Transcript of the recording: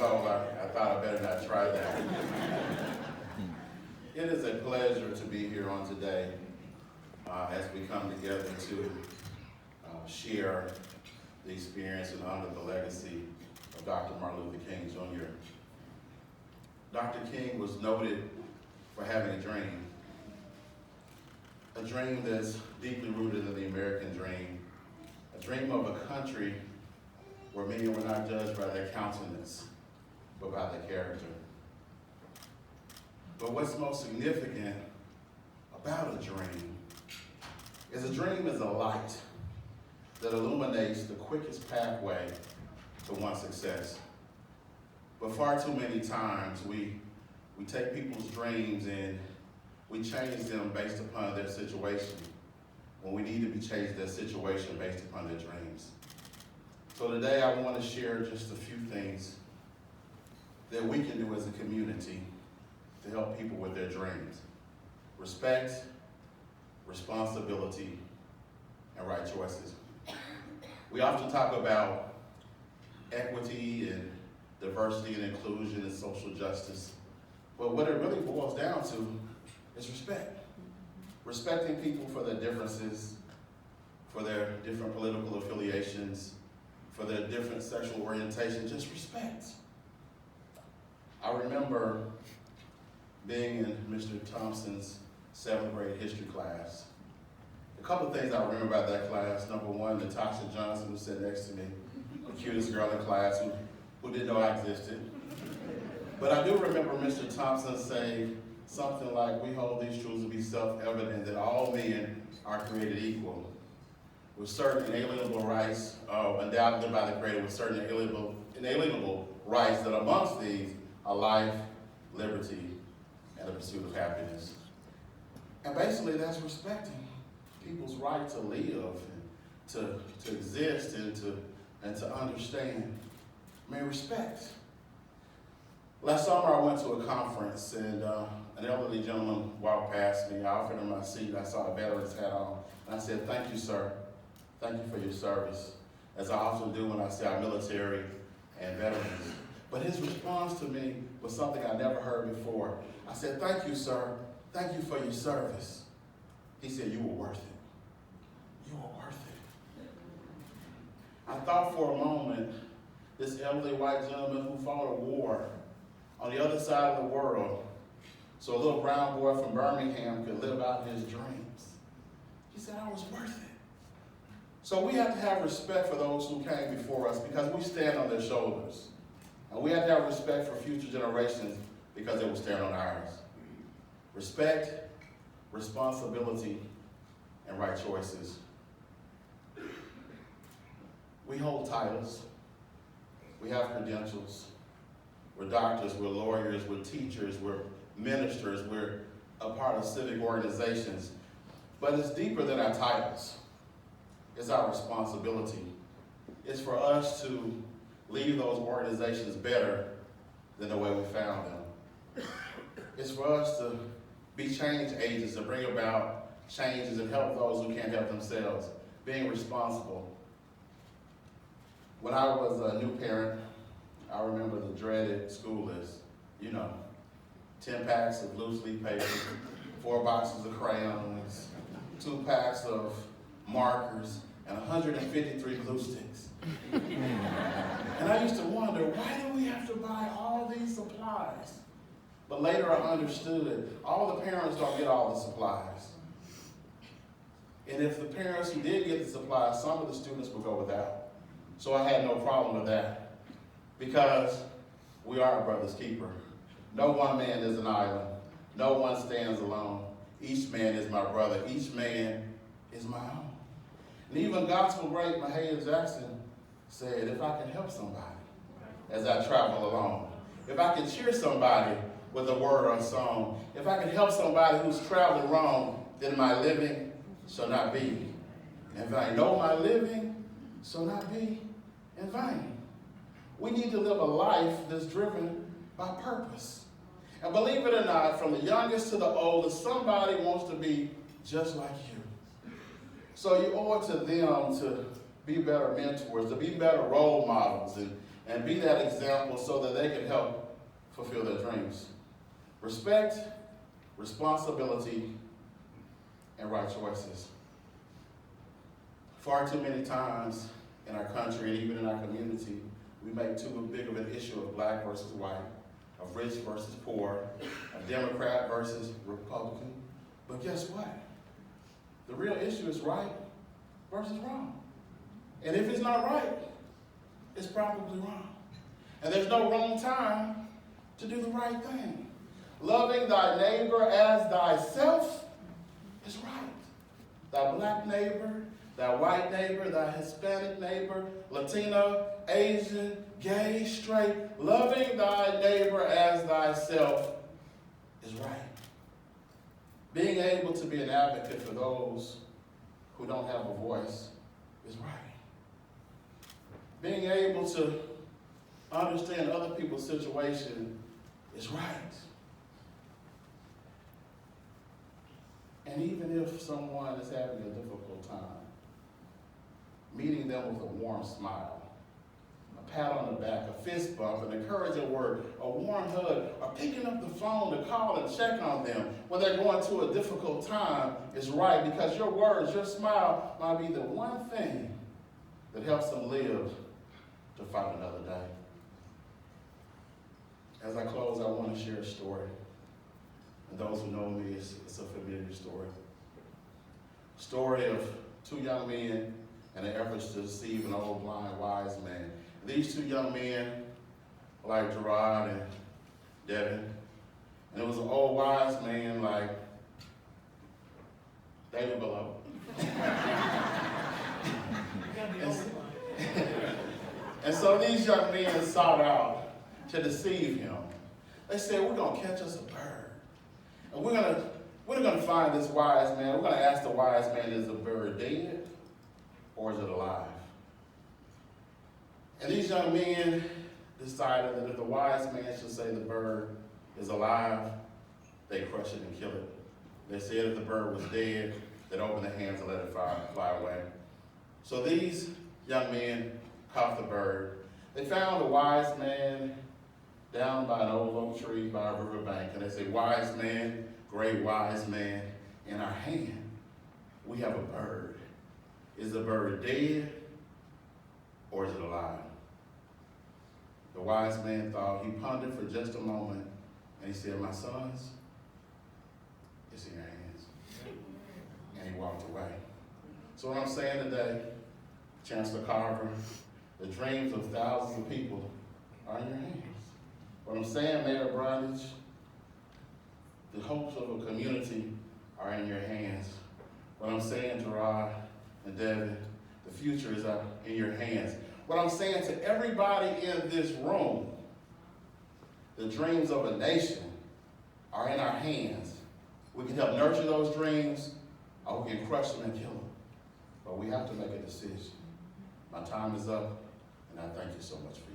cold, I thought I better not try that. It is a pleasure to be here on today as we come together to share the experience and honor the legacy of Dr. Martin Luther King Jr. Dr. King was noted for having a dream that's deeply rooted in the American dream, a dream of a country where many were not judged by their countenance, but by their character. But what's most significant about a dream is a dream is a light that illuminates the quickest pathway to one's success. But far too many times we take people's dreams and we change them based upon their situation when we need to be changed their situation based upon their dreams. So today I want to share just a few things that we can do as a community to help people with their dreams. Respect, responsibility, and right choices. We often talk about equity and diversity and inclusion and social justice, but what it really boils down to is respect. Respecting people for their differences, for their different political affiliations, for their different sexual orientation, just respect. I remember being in Mr. Thompson's 7th grade history class. A couple of things I remember about that class. Number one, Natasha Johnson, who sat next to me, the cutest girl in class who didn't know I existed. But I do remember Mr. Thompson saying something like, we hold these truths to be self-evident that all men are created equal, with certain inalienable rights, undoubtedly by the Creator, with certain inalienable rights that amongst these are life, liberty, and the pursuit of happiness. And basically that's respecting people's right to live, and to exist, and to understand. I mean, respect. Last summer I went to a conference and an elderly gentleman walked past me. I offered him my seat. I saw a veteran's hat on. And I said, "Thank you, sir. Thank you for your service," as I often do when I see our military and veterans. But his response to me was something I never heard before. I said, "Thank you, sir. Thank you for your service." He said, "You were worth it. You were worth it." I thought for a moment, this elderly white gentleman who fought a war on the other side of the world so a little brown boy from Birmingham could live out his dreams. He said, "I was worth it." So we have to have respect for those who came before us because we stand on their shoulders. And we have to have respect for future generations because they will stand on ours. Respect, responsibility, and right choices. We hold titles. We have credentials. We're doctors, we're lawyers, we're teachers, we're ministers, we're a part of civic organizations. But it's deeper than our titles. It's our responsibility. It's for us to leave those organizations better than the way we found them. It's for us to be change agents, to bring about changes and help those who can't help themselves, being responsible. When I was a new parent, I remember the dreaded school list. 10 packs of loose leaf paper, 4 boxes of crayons, 2 packs of markers, and 153 glue sticks. And I used to wonder, why do we have to buy all these supplies? But later I understood, all the parents don't get all the supplies. And if the parents who did get the supplies, some of the students would go without. So I had no problem with that, because we are a brother's keeper. No one man is an island. No one stands alone. Each man is my brother. Each man is my own. And even gospel great Mahalia Jackson said, if I can help somebody as I travel along, if I can cheer somebody with a word or a song, if I can help somebody who's traveling wrong, then my living shall not be in vain. No, my living shall not be in vain. We need to live a life that's driven by purpose. And believe it or not, from the youngest to the oldest, somebody wants to be just like you. So you owe it to them to be better mentors, to be better role models, and be that example so that they can help fulfill their dreams. Respect, responsibility, and right choices. Far too many times in our country and even in our community, we make too big of an issue of black versus white, of rich versus poor, of Democrat versus Republican. But guess what? The real issue is right versus wrong. And if it's not right, it's probably wrong. And there's no wrong time to do the right thing. Loving thy neighbor as thyself is right. Thy black neighbor, thy white neighbor, thy Hispanic neighbor, Latino, Asian, gay, straight, loving thy neighbor as thyself is right. Being able to be an advocate for those who don't have a voice is right. Being able to understand other people's situation is right. And even if someone is having a difficult time, meeting them with a warm smile, a pat on the back, a fist bump, an encouraging word, a warm hug, or picking up the phone to call and check on them when they're going through a difficult time is right, because your words, your smile might be the one thing that helps them live to fight another day. As I close, I want to share a story. And those who know me, it's a familiar story. Story of two young men and their efforts to deceive an old blind wise man. These two young men, like Gerard and Devin, and it was an old wise man like David Below. And so these young men sought out to deceive him. They said, we're going to catch us a bird. And we're going to find this wise man. We're going to ask the wise man, is the bird dead or is it alive? And these young men decided that if the wise man should say the bird is alive, they crush it and kill it. They said if the bird was dead, they'd open their hands and let it fly away. So these young men caught the bird. They found the wise man down by an old oak tree by a riverbank, and they say, wise man, great wise man, in our hand we have a bird. Is the bird dead or is it alive? The wise man thought, he pondered for just a moment, and he said, my sons, it's in your hands. And he walked away. So what I'm saying today, Chancellor Carver, the dreams of thousands of people are in your hands. What I'm saying, Mayor Brundage, the hopes of a community are in your hands. What I'm saying, Gerard and Devin, the future is in your hands. What I'm saying to everybody in this room, the dreams of a nation are in our hands. We can help nurture those dreams, or we can crush them and kill them. But we have to make a decision. My time is up, and I thank you so much for